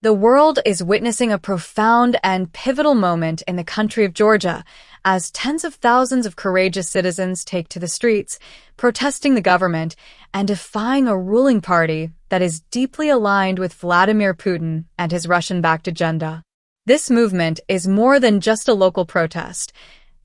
The world is witnessing a profound and pivotal moment in the country of Georgia as tens of thousands of courageous citizens take to the streets, protesting the government and defying a ruling party that is deeply aligned with Vladimir Putin and his Russian-backed agenda. This movement is more than just a local protest.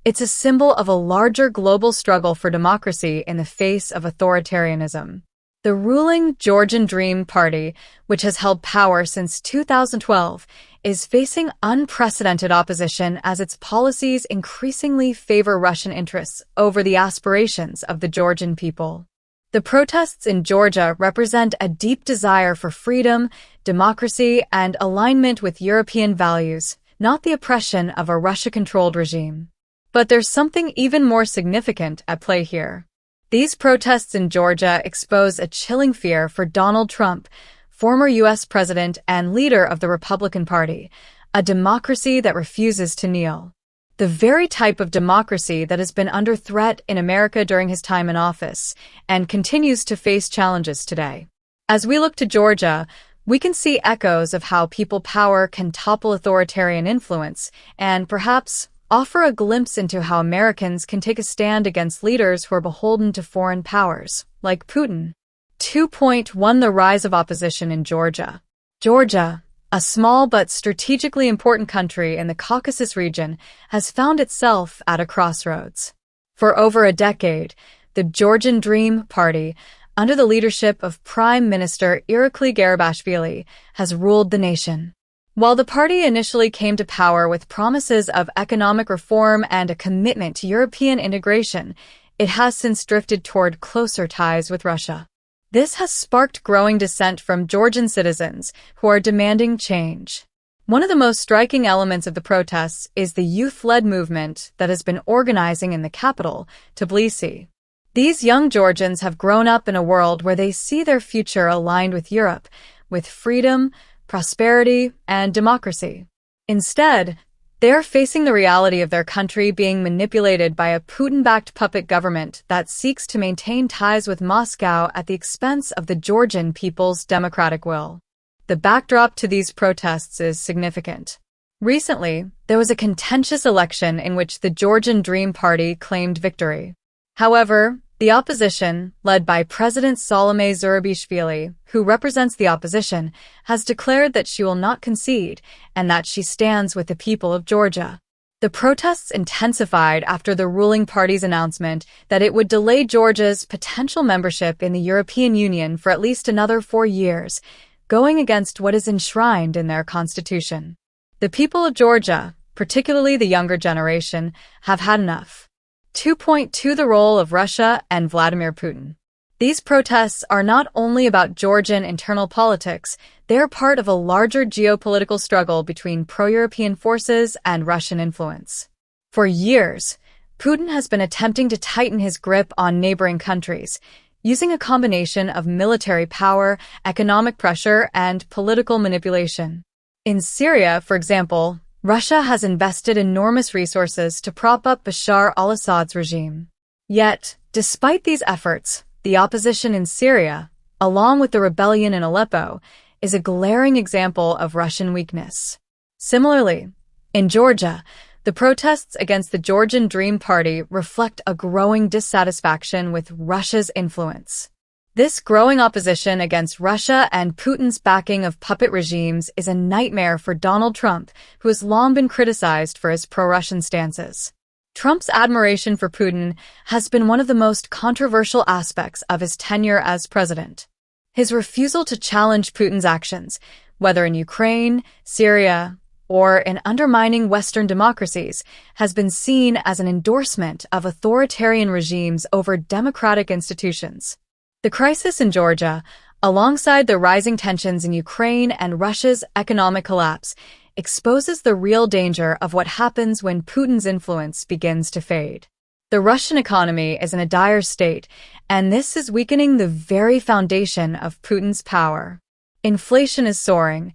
It's a symbol of a larger global struggle for democracy in the face of authoritarianism. The ruling Georgian Dream party, which has held power since 2012, is facing unprecedented opposition as its policies increasingly favor Russian interests over the aspirations of the Georgian people. The protests in Georgia represent a deep desire for freedom, democracy, and alignment with European values, not the oppression of a Russia-controlled regime. But there's something even more significant at play here. These protests in Georgia expose a chilling fear for Donald Trump, former U.S. president and leader of the Republican Party, a democracy that refuses to kneel. The very type of democracy that has been under threat in America during his time in office and continues to face challenges today. As we look to Georgia, we can see echoes of how people power can topple authoritarian influence and perhaps offer a glimpse into how Americans can take a stand against leaders who are beholden to foreign powers, like Putin. 2.1 The rise of opposition in Georgia. Georgia, a small but strategically important country in the Caucasus region, has found itself at a crossroads. For over a decade, the Georgian Dream party, under the leadership of Prime Minister Irakli Garibashvili, has ruled the nation. While the party initially came to power with promises of economic reform and a commitment to European integration, it has since drifted toward closer ties with Russia. This has sparked growing dissent from Georgian citizens who are demanding change. One of the most striking elements of the protests is the youth-led movement that has been organizing in the capital, Tbilisi. These young Georgians have grown up in a world where they see their future aligned with Europe, with freedom, prosperity, and democracy. Instead, they are facing the reality of their country being manipulated by a Putin-backed puppet government that seeks to maintain ties with Moscow at the expense of the Georgian people's democratic will. The backdrop to these protests is significant. Recently, there was a contentious election in which the Georgian Dream Party claimed victory. However, the opposition, led by President Salome Zurabishvili, who represents the opposition, has declared that she will not concede and that she stands with the people of Georgia. The protests intensified after the ruling party's announcement that it would delay Georgia's potential membership in the European Union for at least another 4 years, going against what is enshrined in their constitution. The people of Georgia, particularly the younger generation, have had enough. 2.2 The role of Russia and Vladimir Putin. These protests are not only about Georgian internal politics, they are part of a larger geopolitical struggle between pro-European forces and Russian influence. For years, Putin has been attempting to tighten his grip on neighboring countries, using a combination of military power, economic pressure, and political manipulation. In Syria, for example, Russia has invested enormous resources to prop up Bashar al-Assad's regime. Yet, despite these efforts, the opposition in Syria, along with the rebellion in Aleppo, is a glaring example of Russian weakness. Similarly, in Georgia, the protests against the Georgian Dream Party reflect a growing dissatisfaction with Russia's influence. This growing opposition against Russia and Putin's backing of puppet regimes is a nightmare for Donald Trump, who has long been criticized for his pro-Russian stances. Trump's admiration for Putin has been one of the most controversial aspects of his tenure as president. His refusal to challenge Putin's actions, whether in Ukraine, Syria, or in undermining Western democracies, has been seen as an endorsement of authoritarian regimes over democratic institutions. The crisis in Georgia, alongside the rising tensions in Ukraine and Russia's economic collapse, exposes the real danger of what happens when Putin's influence begins to fade. The Russian economy is in a dire state, and this is weakening the very foundation of Putin's power. Inflation is soaring,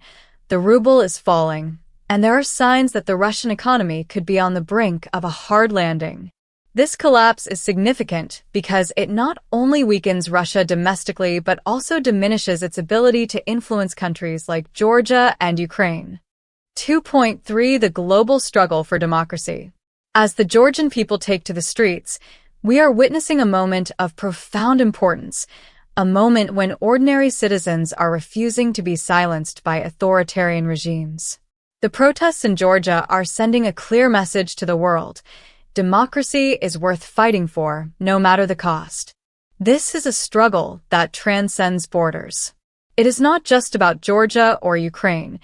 the ruble is falling, and there are signs that the Russian economy could be on the brink of a hard landing. This collapse is significant because it not only weakens Russia domestically but also diminishes its ability to influence countries like Georgia and Ukraine. 2.3 The global struggle for democracy. As the Georgian people take to the streets, we are witnessing a moment of profound importance, a moment when ordinary citizens are refusing to be silenced by authoritarian regimes. The protests in Georgia are sending a clear message to the world. Democracy is worth fighting for, no matter the cost. This is a struggle that transcends borders. It is not just about Georgia or Ukraine.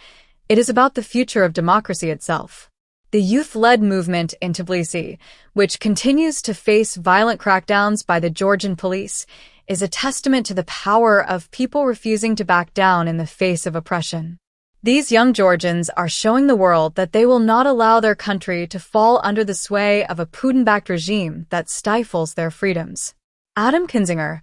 It is about the future of democracy itself. The youth-led movement in Tbilisi, which continues to face violent crackdowns by the Georgian police, is a testament to the power of people refusing to back down in the face of oppression. These young Georgians are showing the world that they will not allow their country to fall under the sway of a Putin-backed regime that stifles their freedoms. Adam Kinzinger,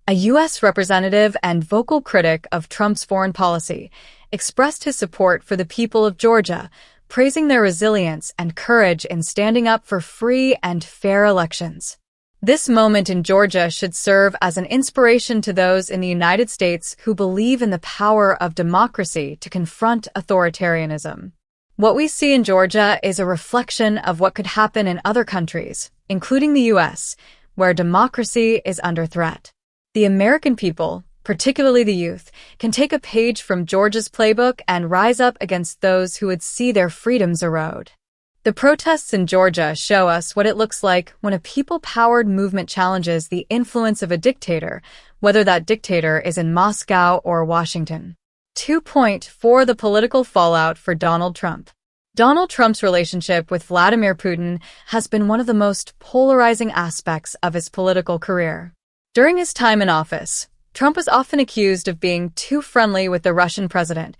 a U.S. representative and vocal critic of Trump's foreign policy, expressed his support for the people of Georgia, praising their resilience and courage in standing up for free and fair elections. This moment in Georgia should serve as an inspiration to those in the United States who believe in the power of democracy to confront authoritarianism. What we see in Georgia is a reflection of what could happen in other countries, including the U.S., where democracy is under threat. The American people, particularly the youth, can take a page from Georgia's playbook and rise up against those who would see their freedoms erode. The protests in Georgia show us what it looks like when a people-powered movement challenges the influence of a dictator, whether that dictator is in Moscow or Washington. 2.4 The political fallout for Donald Trump. Donald Trump's relationship with Vladimir Putin has been one of the most polarizing aspects of his political career. During his time in office, Trump was often accused of being too friendly with the Russian president,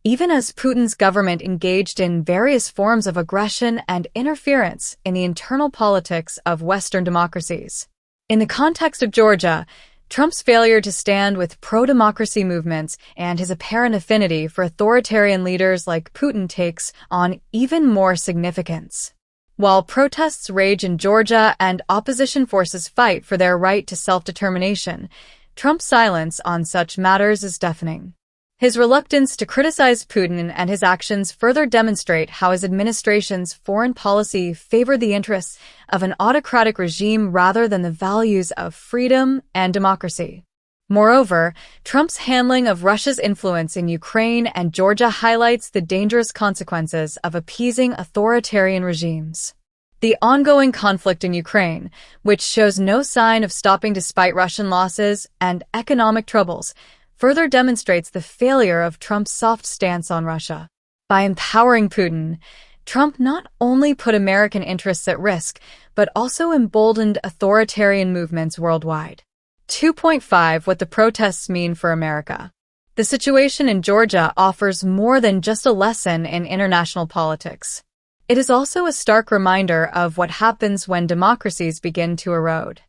even as Putin's government engaged in various forms of aggression and interference in the internal politics of Western democracies. In the context of Georgia, Trump's failure to stand with pro-democracy movements and his apparent affinity for authoritarian leaders like Putin takes on even more significance. While protests rage in Georgia and opposition forces fight for their right to self-determination, Trump's silence on such matters is deafening. His reluctance to criticize Putin and his actions further demonstrate how his administration's foreign policy favored the interests of an autocratic regime rather than the values of freedom and democracy. Moreover, Trump's handling of Russia's influence in Ukraine and Georgia highlights the dangerous consequences of appeasing authoritarian regimes. The ongoing conflict in Ukraine, which shows no sign of stopping despite Russian losses and economic troubles, further demonstrates the failure of Trump's soft stance on Russia. By empowering Putin, Trump not only put American interests at risk, but also emboldened authoritarian movements worldwide. 2.5 What the protests mean for America. The situation in Georgia offers more than just a lesson in international politics. It is also a stark reminder of what happens when democracies begin to erode.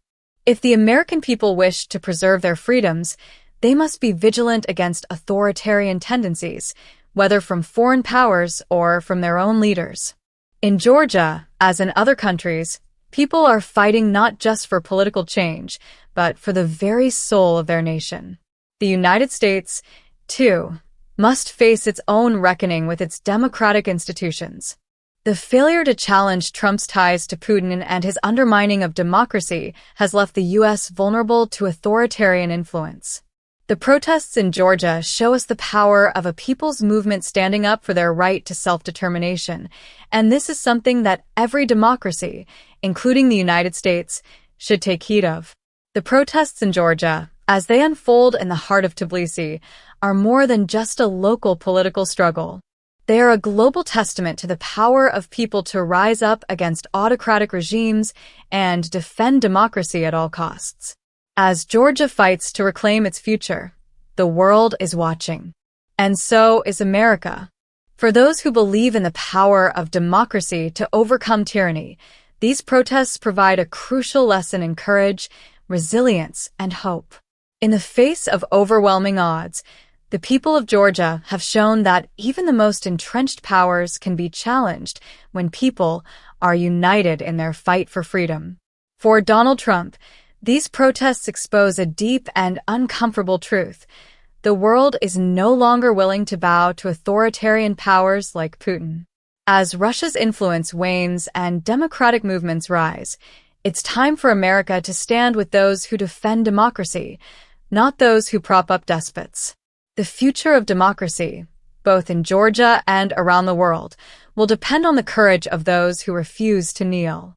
If the American people wish to preserve their freedoms, they must be vigilant against authoritarian tendencies, whether from foreign powers or from their own leaders. In Georgia, as in other countries, people are fighting not just for political change, but for the very soul of their nation. The United States, too, must face its own reckoning with its democratic institutions. The failure to challenge Trump's ties to Putin and his undermining of democracy has left the U.S. vulnerable to authoritarian influence. The protests in Georgia show us the power of a people's movement standing up for their right to self-determination, and this is something that every democracy, including the United States, should take heed of. The protests in Georgia, as they unfold in the heart of Tbilisi, are more than just a local political struggle. They are a global testament to the power of people to rise up against autocratic regimes and defend democracy at all costs. As Georgia fights to reclaim its future, the world is watching. And so is America. For those who believe in the power of democracy to overcome tyranny, these protests provide a crucial lesson in courage, resilience, and hope. In the face of overwhelming odds, the people of Georgia have shown that even the most entrenched powers can be challenged when people are united in their fight for freedom. For Donald Trump, these protests expose a deep and uncomfortable truth. The world is no longer willing to bow to authoritarian powers like Putin. As Russia's influence wanes and democratic movements rise, it's time for America to stand with those who defend democracy, not those who prop up despots. The future of democracy, both in Georgia and around the world, will depend on the courage of those who refuse to kneel.